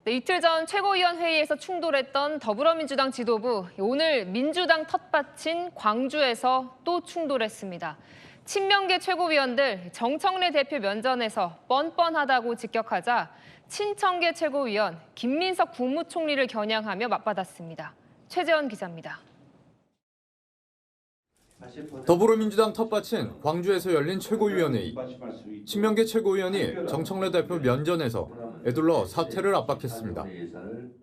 네, 이틀 전 최고위원회의에서 충돌했던 더불어민주당 지도부, 오늘 민주당 텃밭인 광주에서 또 충돌했습니다. 친명계 최고위원들 정청래 대표 면전에서 뻔뻔하다고 직격하자 친청계 최고위원 김민석 국무총리를 겨냥하며 맞받았습니다. 최재원 기자입니다. 더불어민주당 텃밭인 광주에서 열린 최고위원회의. 친명계 최고위원이 정청래 대표 면전에서 에둘러 사퇴를 압박했습니다.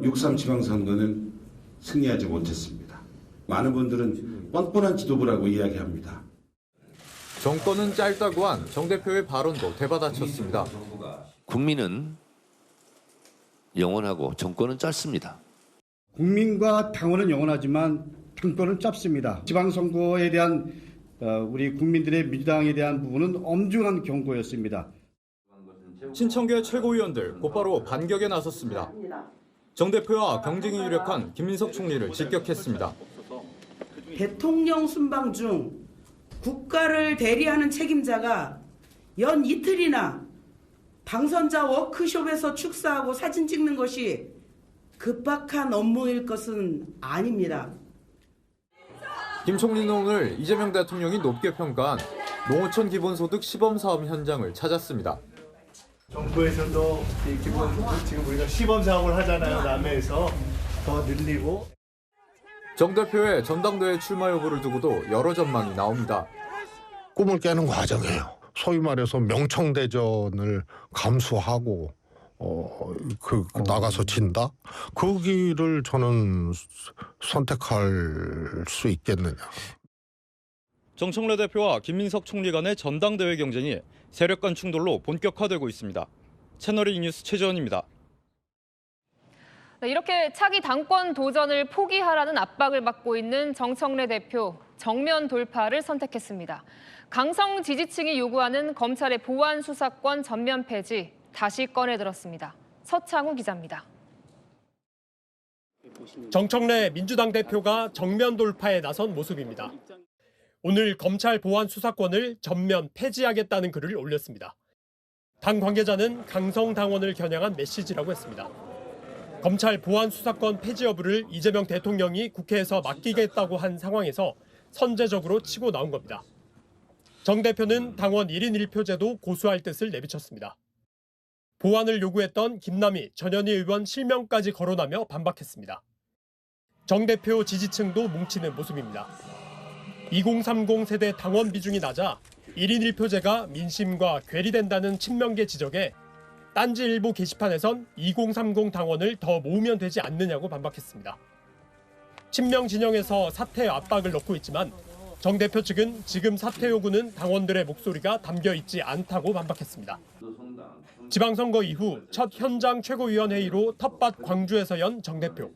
6.3 지방선거는 승리하지 못했습니다. 많은 분들은 뻔뻔한 지도부라고 이야기합니다. 정권은 짧다고 한 정 대표의 발언도 대받아쳤습니다. 국민은 영원하고 정권은 짧습니다. 국민과 당원은 영원하지만 정권은 짧습니다. 지방선거에 대한 우리 국민들의 민주당에 대한 부분은 엄중한 경고였습니다. 친청계 최고위원들 곧바로 반격에 나섰습니다. 정 대표와 경쟁이 유력한 김민석 총리를 직격했습니다. 대통령 순방 중 국가를 대리하는 책임자가 연 이틀이나 당선자 워크숍에서 축사하고 사진 찍는 것이 급박한 업무일 것은 아닙니다. 김 총리는 오늘 이재명 대통령이 높게 평가한 농어촌 기본소득 시범 사업 현장을 찾았습니다. 정부에서도 이 기본소득 지금 우리가 시범 사업을 하잖아요. 남해에서 더 늘리고. 정 대표의 전당대회 출마 여부를 두고도 여러 전망이 나옵니다. 꿈을 깨는 과정이에요. 소위 말해서 명청대전을 감수하고 나가서 진다? 그 길을 저는 선택할 수 있겠느냐. 정청래 대표와 김민석 총리 간의 전당대회 경쟁이 세력 간 충돌로 본격화되고 있습니다. 채널A 뉴스 최재원입니다. 네, 이렇게 차기 당권 도전을 포기하라는 압박을 받고 있는 정청래 대표, 정면 돌파를 선택했습니다. 강성 지지층이 요구하는 검찰의 보안 수사권 전면 폐지, 다시 꺼내들었습니다. 서창우 기자입니다. 정청래 민주당 대표가 정면 돌파에 나선 모습입니다. 오늘 검찰 보안 수사권을 전면 폐지하겠다는 글을 올렸습니다. 당 관계자는 강성 당원을 겨냥한 메시지라고 했습니다. 검찰 보안 수사권 폐지 여부를 이재명 대통령이 국회에서 맡기겠다고 한 상황에서 선제적으로 치고 나온 겁니다. 정 대표는 당원 1인 1표제도 고수할 뜻을 내비쳤습니다. 보완을 요구했던 김남희, 전현희 의원 실명까지 거론하며 반박했습니다. 정 대표 지지층도 뭉치는 모습입니다. 2030 세대 당원 비중이 낮아 1인 1표제가 민심과 괴리된다는 친명계 지적에 딴지일보 게시판에선 2030 당원을 더 모으면 되지 않느냐고 반박했습니다. 친명 진영에서 사퇴 압박을 넣고 있지만 정 대표 측은 지금 사퇴 요구는 당원들의 목소리가 담겨 있지 않다고 반박했습니다. 지방선거 이후 첫 현장 최고위원회의로 텃밭 광주에서 연 정 대표.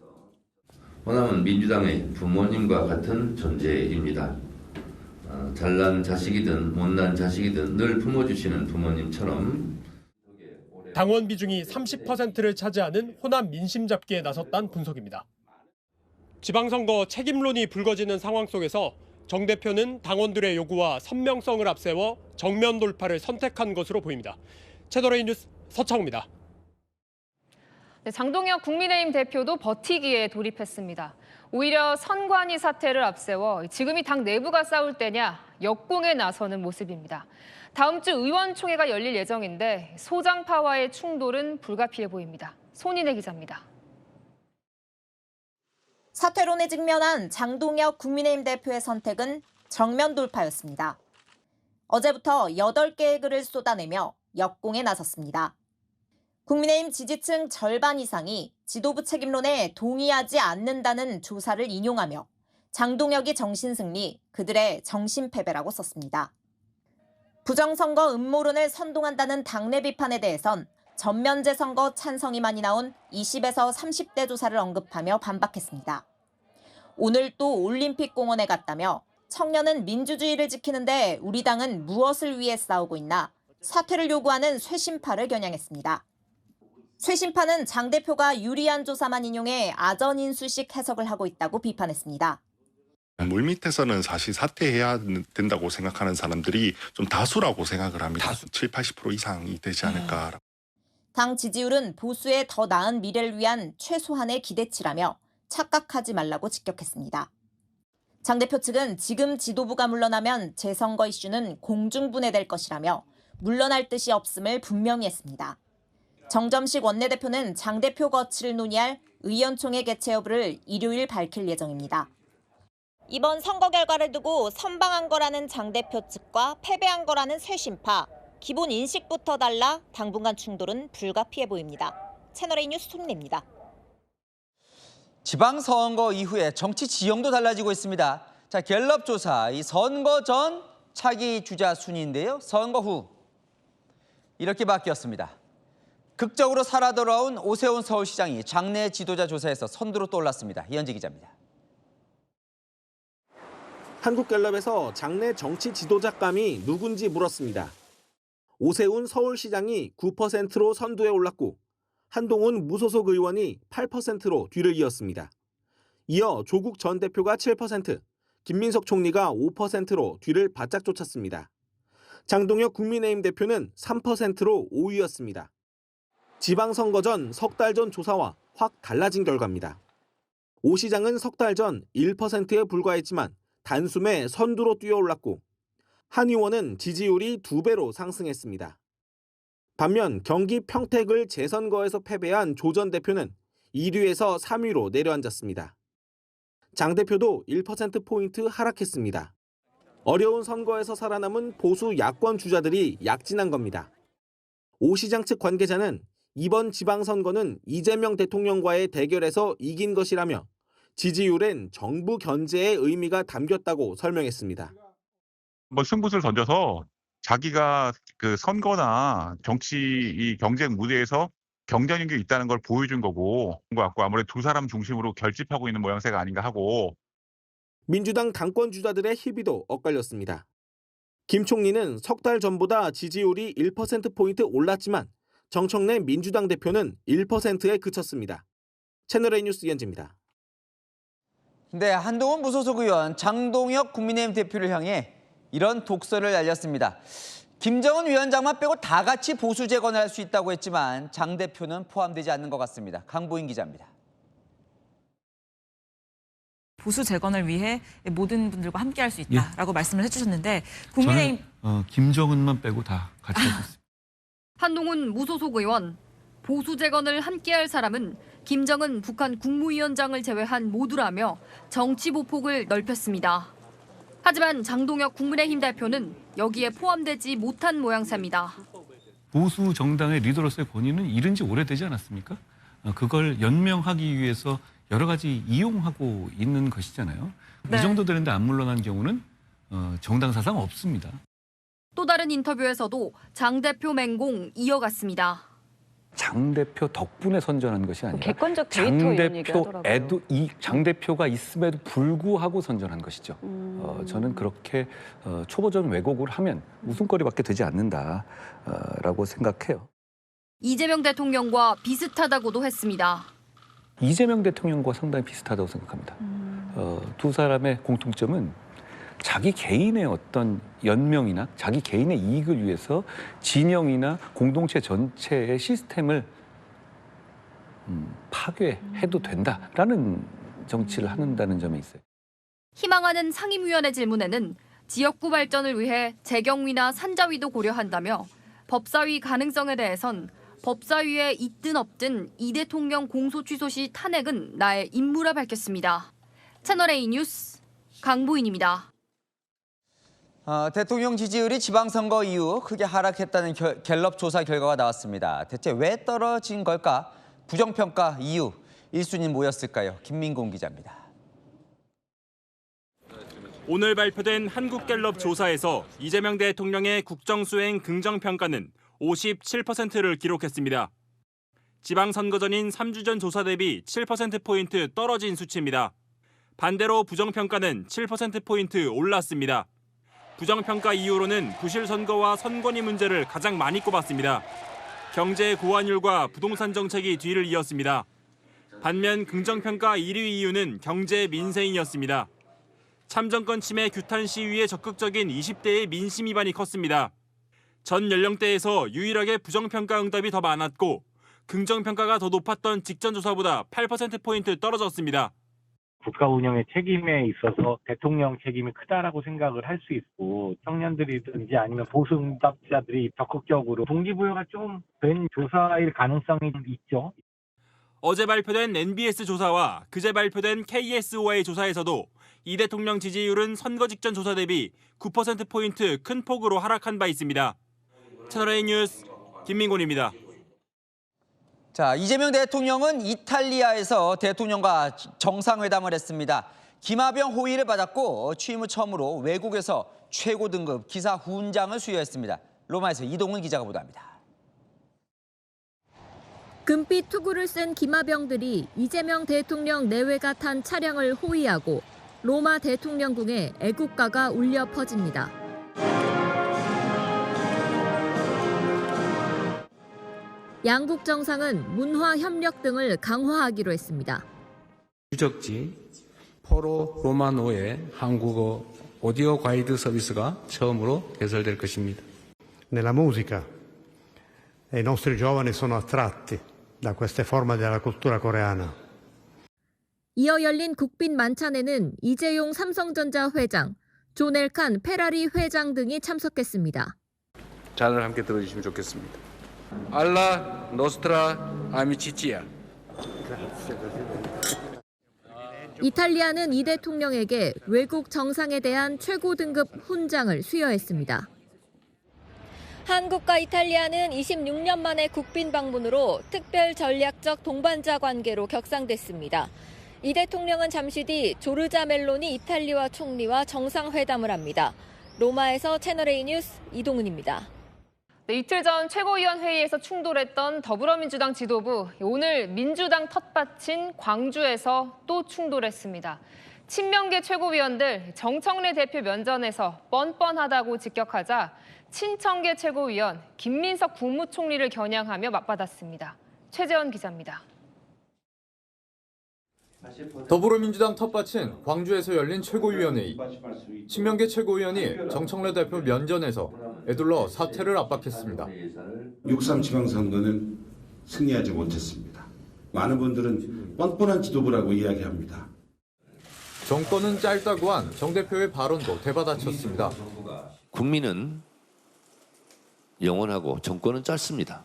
호남은 민주당의 부모님과 같은 존재입니다. 잘난 자식이든 못난 자식이든 늘 품어주시는 부모님처럼. 당원 비중이 30%를 차지하는 호남 민심 잡기에 나섰다는 분석입니다. 지방선거 책임론이 불거지는 상황 속에서 정 대표는 당원들의 요구와 선명성을 앞세워 정면 돌파를 선택한 것으로 보입니다. 채널A 뉴스 서창우입니다. 네, 장동혁 국민의힘 대표도 버티기에 돌입했습니다. 오히려 선관위 사태를 앞세워 지금이 당 내부가 싸울 때냐 역공에 나서는 모습입니다. 다음 주 의원총회가 열릴 예정인데 소장파와의 충돌은 불가피해 보입니다. 손인혜 기자입니다. 사퇴론에 직면한 장동혁 국민의힘 대표의 선택은 정면 돌파였습니다. 어제부터 8개의 글을 쏟아내며 역공에 나섰습니다. 국민의힘 지지층 절반 이상이 지도부 책임론에 동의하지 않는다는 조사를 인용하며 장동혁이 정신승리, 그들의 정신패배라고 썼습니다. 부정선거 음모론을 선동한다는 당내 비판에 대해선 전면제 선거 찬성이 많이 나온 20에서 30대 조사를 언급하며 반박했습니다. 오늘 또 올림픽 공원에 갔다며 청년은 민주주의를 지키는데 우리 당은 무엇을 위해 싸우고 있나 사퇴를 요구하는 쇄신파를 겨냥했습니다. 쇄신파는 장 대표가 유리한 조사만 인용해 아전인수식 해석을 하고 있다고 비판했습니다. 물밑에서는 사실 사퇴해야 된다고 생각하는 사람들이 좀 다수라고 생각을 합니다. 7, 80% 이상이 되지 않을까. 당 지지율은 보수의 더 나은 미래를 위한 최소한의 기대치라며 착각하지 말라고 직격했습니다. 장 대표 측은 지금 지도부가 물러나면 재선거 이슈는 공중분해될 것이라며 물러날 뜻이 없음을 분명히 했습니다. 정점식 원내대표는 장 대표 거취를 논의할 의원총회 개최 여부를 일요일 밝힐 예정입니다. 이번 선거 결과를 두고 선방한 거라는 장 대표 측과 패배한 거라는 쇄신파, 기본 인식부터 달라 당분간 충돌은 불가피해 보입니다. 채널A 뉴스 손민혜입니다. 지방선거 이후에 정치 지형도 달라지고 있습니다. 자, 갤럽 조사, 이 선거 전 차기 주자 순위인데요. 선거 후 이렇게 바뀌었습니다. 극적으로 살아 돌아온 오세훈 서울시장이 장내 지도자 조사에서 선두로 떠올랐습니다. 이현지 기자입니다. 한국갤럽에서 장내 정치 지도자감이 누군지 물었습니다. 오세훈 서울시장이 9%로 선두에 올랐고 한동훈 무소속 의원이 8%로 뒤를 이었습니다. 이어 조국 전 대표가 7%, 김민석 총리가 5%로 뒤를 바짝 쫓았습니다. 장동혁 국민의힘 대표는 3%로 5위였습니다. 지방선거 전 석 달 전 조사와 확 달라진 결과입니다. 오 시장은 석 달 전 1%에 불과했지만 단숨에 선두로 뛰어올랐고 한 의원은 지지율이 2배로 상승했습니다. 반면 경기 평택을 재선거에서 패배한 조 전 대표는 1위에서 3위로 내려앉았습니다. 장 대표도 1%포인트 하락했습니다. 어려운 선거에서 살아남은 보수 야권 주자들이 약진한 겁니다. 오 시장 측 관계자는 이번 지방선거는 이재명 대통령과의 대결에서 이긴 것이라며 지지율엔 정부 견제의 의미가 담겼다고 설명했습니다. 승부수를 던져서 자기가 그 선거나 정치 이 경쟁 무대에서 경쟁력이 있다는 걸 보여준 거고 아무래도 두 사람 중심으로 결집하고 있는 모양새가 아닌가 하고. 민주당 당권 주자들의 희비도 엇갈렸습니다. 김 총리는 석 달 전보다 지지율이 1%포인트 올랐지만 정청래 민주당 대표는 1%에 그쳤습니다. 채널A 뉴스 이현지입니다. 네, 한동훈 무소속 의원 장동혁 국민의힘 대표를 향해 이런 독서를 날렸습니다. 김정은 위원장만 빼고 다 같이 보수 재건을 할 수 있다고 했지만 장 대표는 포함되지 않는 것 같습니다. 강보인 기자입니다. 보수 재건을 위해 모든 분들과 함께 할 수 있다라고 말씀을 해주셨는데 국민의힘 김정은만 빼고 다 같이 할 수 있습니다. 한동훈 무소속 의원, 보수 재건을 함께할 사람은 김정은 북한 국무위원장을 제외한 모두라며 정치 보폭을 넓혔습니다. 하지만 장동혁 국민의힘 대표는 여기에 포함되지 못한 모양새입니다. 보수 정당의 리더로서의 권위는 잃은 지 오래되지 않았습니까? 그걸 연명하기 위해서 여러 가지 이용하고 있는 것이잖아요. 네. 이 정도 되는데 안 물러난 경우는 정당 사상 없습니다. 또 다른 인터뷰에서도 장 대표 맹공 이어갔습니다. 장 대표 덕분에 선전한 것이 아니라 객관적 데이터 이런 대표 장 대표가 있음에도 불구하고 선전한 것이죠. 저는 그렇게 초보적 왜곡을 하면 웃음거리밖에 되지 않는다라고 생각해요. 이재명 대통령과 비슷하다고도 했습니다. 이재명 대통령과 상당히 비슷하다고 생각합니다. 두 사람의 공통점은 자기 개인의 어떤 연명이나 자기 개인의 이익을 위해서 진영이나 공동체 전체의 시스템을 파괴해도 된다라는 정치를 한다는 점에 있어요. 희망하는 상임위원회 질문에는 지역구 발전을 위해 재경위나 산자위도 고려한다며 법사위 가능성에 대해선 법사위에 있든 없든 이 대통령 공소 취소 시 탄핵은 나의 임무라 밝혔습니다. 채널A 뉴스 강보인입니다. 대통령 지지율이 지방선거 이후 크게 하락했다는 갤럽 조사 결과가 나왔습니다. 대체 왜 떨어진 걸까? 부정평가 이유 1순위 뭐였을까요? 김민공 기자입니다. 오늘 발표된 한국갤럽 조사에서 이재명 대통령의 국정수행 긍정평가는 57%를 기록했습니다. 지방선거 전인 3주 전 조사 대비 7%포인트 떨어진 수치입니다. 반대로 부정평가는 7%포인트 올랐습니다. 부정평가 이유로는 부실 선거와 선관위 문제를 가장 많이 꼽았습니다. 경제 고환율과 부동산 정책이 뒤를 이었습니다. 반면 긍정평가 1위 이유는 경제 민생이었습니다. 참정권 침해 규탄 시위에 적극적인 20대의 민심 위반이 컸습니다. 전 연령대에서 유일하게 부정평가 응답이 더 많았고 긍정평가가 더 높았던 직전 조사보다 8%포인트 떨어졌습니다. 국가 운영의 책임에 있어서 대통령 책임이 크다라고 생각을 할 수 있고 청년들이든지 아니면 보수 응답자들이 적극적으로 동기부여가 좀 된 조사일 가능성이 좀 있죠. 어제 발표된 NBS 조사와 그제 발표된 KSOI 조사에서도 이 대통령 지지율은 선거 직전 조사 대비 9%포인트 큰 폭으로 하락한 바 있습니다. 채널A 뉴스 김민곤입니다. 자, 이재명 대통령은 이탈리아에서 대통령과 정상회담을 했습니다. 김하병 호의를 받았고 취임 후 처음으로 외국에서 최고 등급 기사 훈장을 수여했습니다. 로마에서 이동훈 기자가 보도합니다. 금빛 투구를 쓴 기마병들이 이재명 대통령 내외가 탄 차량을 호위하고 로마 대통령궁에 애국가가 울려 퍼집니다. 양국 정상은 문화 협력 등을 강화하기로 했습니다. 유적지 포로 로마노의 한국어 오디오 가이드 서비스가 처음으로 개설될 것입니다. Nella musica i nostri giovani sono attratti da queste forme della cultura coreana. 이어 열린 국빈 만찬에는 이재용 삼성전자 회장, 존 엘칸 페라리 회장 등이 참석했습니다. 잔을 함께 들어주시면 좋겠습니다. 알라 노스트라 아미치치아. 이탈리아는 이 대통령에게 외국 정상에 대한 최고 등급 훈장을 수여했습니다. 한국과 이탈리아는 26년 만에 국빈 방문으로 특별 전략적 동반자 관계로 격상됐습니다. 이 대통령은 잠시 뒤 조르자 멜로니 이탈리아 총리와 정상회담을 합니다. 로마에서 채널A 뉴스 이동훈입니다. 네, 이틀 전 최고위원 회의에서 충돌했던 더불어민주당 지도부, 오늘 민주당 텃밭인 광주에서 또 충돌했습니다. 친명계 최고위원들 정청래 대표 면전에서 뻔뻔하다고 직격하자 친청계 최고위원 김민석 국무총리를 겨냥하며 맞받았습니다. 최재원 기자입니다. 더불어민주당 텃밭인 광주에서 열린 최고위원회의. 친명계 최고위원이 정청래 대표 면전에서 에둘러 사퇴를 압박했습니다. 6.3 지방선거는 승리하지 못했습니다. 많은 분들은 뻔뻔한 지도부라고 이야기합니다. 정권은 짧다고 한 정 대표의 발언도 대받아쳤습니다. 국민은 영원하고 정권은 짧습니다.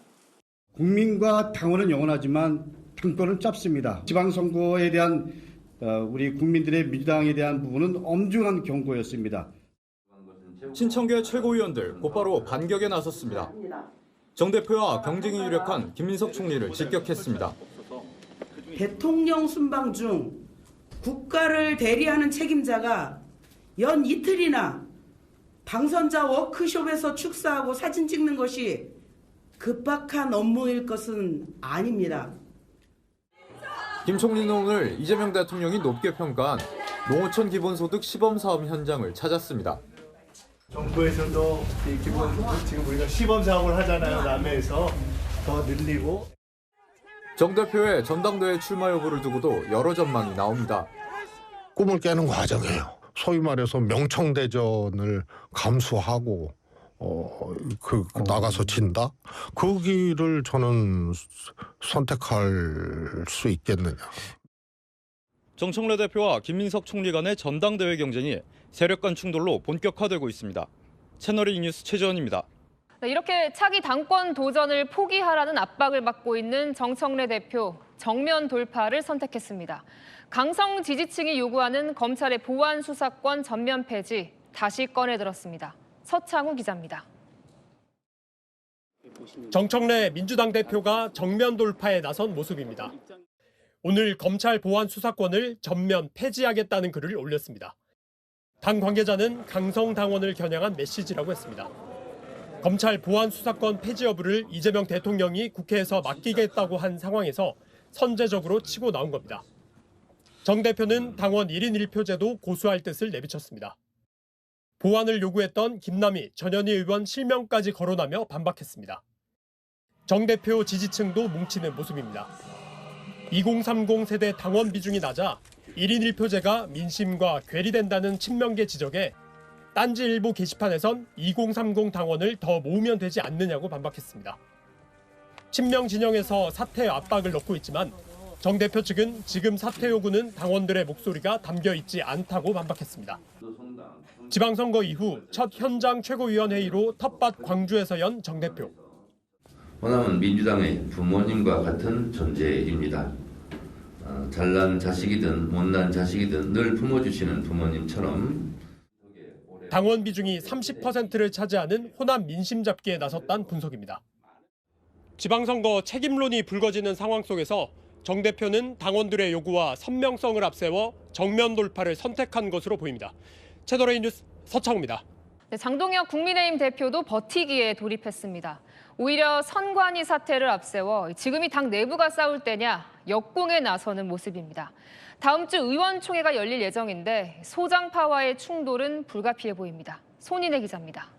국민과 당원은 영원하지만 당권은 짧습니다. 지방선거에 대한 우리 국민들의 민주당에 대한 부분은 엄중한 경고였습니다. 친청계 최고위원들 곧바로 반격에 나섰습니다. 정 대표와 경쟁이 유력한 김민석 총리를 직격했습니다. 대통령 순방 중 국가를 대리하는 책임자가 연 이틀이나 당선자 워크숍에서 축사하고 사진 찍는 것이 급박한 업무일 것은 아닙니다. 김 총리는 오늘 이재명 대통령이 높게 평가한 농어촌 기본소득 시범 사업 현장을 찾았습니다. 정부에서도 이 기본소득 지금 우리가 시범 사업을 하잖아요. 남해에서 더 늘리고. 정 대표의 전당대회 출마 여부를 두고도 여러 전망이 나옵니다. 꿈을 깨는 과정이에요. 소위 말해서 명청대전을 감수하고 나가서 진다? 그 길을 저는 선택할 수 있겠느냐. 정청래 대표와 김민석 총리 간의 전당대회 경쟁이 세력 간 충돌로 본격화되고 있습니다. 채널A 뉴스 최재원입니다. 네, 이렇게 차기 당권 도전을 포기하라는 압박을 받고 있는 정청래 대표, 정면 돌파를 선택했습니다. 강성 지지층이 요구하는 검찰의 보안 수사권 전면 폐지 다시 꺼내들었습니다. 서창우 기자입니다. 정청래 민주당 대표가 정면 돌파에 나선 모습입니다. 오늘 검찰 보안 수사권을 전면 폐지하겠다는 글을 올렸습니다. 당 관계자는 강성 당원을 겨냥한 메시지라고 했습니다. 검찰 보안 수사권 폐지 여부를 이재명 대통령이 국회에서 맡기겠다고 한 상황에서 선제적으로 치고 나온 겁니다. 정 대표는 당원 1인 1표제도 고수할 뜻을 내비쳤습니다. 보완을 요구했던 김남희, 전현희 의원 실명까지 거론하며 반박했습니다. 정 대표 지지층도 뭉치는 모습입니다. 2030 세대 당원 비중이 낮아 1인 1표제가 민심과 괴리된다는 친명계 지적에 딴지 일보 게시판에선 2030 당원을 더 모으면 되지 않느냐고 반박했습니다. 친명 진영에서 사퇴 압박을 넣고 있지만 정 대표 측은 지금 사퇴 요구는 당원들의 목소리가 담겨 있지 않다고 반박했습니다. 지방선거 이후 첫 현장 최고위원회의로 텃밭 광주에서 연 정 대표. 호남은 민주당의 부모님과 같은 존재입니다. 잘난 자식이든 못난 자식이든 늘 품어주시는 부모님처럼. 당원 비중이 30%를 차지하는 호남 민심 잡기에 나섰다는 분석입니다. 지방선거 책임론이 불거지는 상황 속에서 정 대표는 당원들의 요구와 선명성을 앞세워 정면 돌파를 선택한 것으로 보입니다. 채널A 뉴스 서창우입니다. 네, 장동혁 국민의힘 대표도 버티기에 돌입했습니다. 오히려 선관위 사태를 앞세워 지금이 당 내부가 싸울 때냐 역공에 나서는 모습입니다. 다음 주 의원총회가 열릴 예정인데 소장파와의 충돌은 불가피해 보입니다. 손인혜 기자입니다.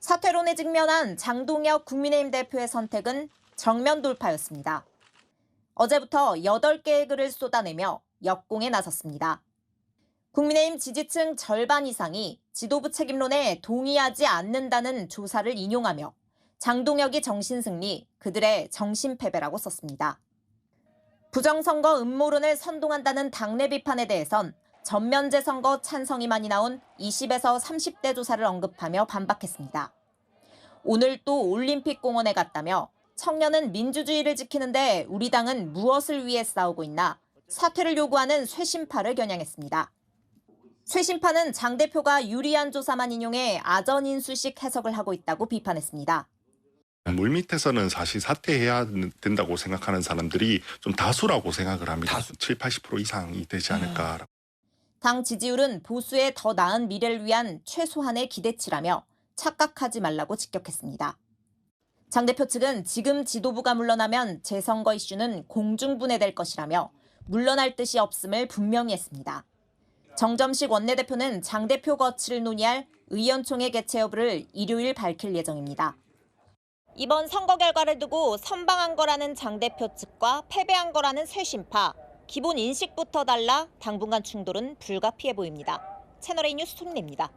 사퇴론에 직면한 장동혁 국민의힘 대표의 선택은 정면 돌파였습니다. 어제부터 8개의 글을 쏟아내며 역공에 나섰습니다. 국민의힘 지지층 절반 이상이 지도부 책임론에 동의하지 않는다는 조사를 인용하며 장동혁이 정신승리, 그들의 정신패배라고 썼습니다. 부정선거 음모론을 선동한다는 당내 비판에 대해선 전면 재선거 찬성이 많이 나온 20에서 30대 조사를 언급하며 반박했습니다. 오늘 또 올림픽 공원에 갔다며 청년은 민주주의를 지키는데 우리 당은 무엇을 위해 싸우고 있나 사퇴를 요구하는 쇄신파를 겨냥했습니다. 쇄신파는 장 대표가 유리한 조사만 인용해 아전인수식 해석을 하고 있다고 비판했습니다. 물밑에서는 사실 사퇴해야 된다고 생각하는 사람들이 좀 다수라고 생각을 합니다. 7, 80% 이상이 되지 않을까. 당 지지율은 보수의 더 나은 미래를 위한 최소한의 기대치라며 착각하지 말라고 직격했습니다. 장 대표 측은 지금 지도부가 물러나면 재선거 이슈는 공중분해될 것이라며 물러날 뜻이 없음을 분명히 했습니다. 정점식 원내대표는 장 대표 거취를 논의할 의원총회 개최 여부를 일요일 밝힐 예정입니다. 이번 선거 결과를 두고 선방한 거라는 장 대표 측과 패배한 거라는 쇄신파, 기본 인식부터 달라 당분간 충돌은 불가피해 보입니다. 채널A 뉴스 손인혜입니다.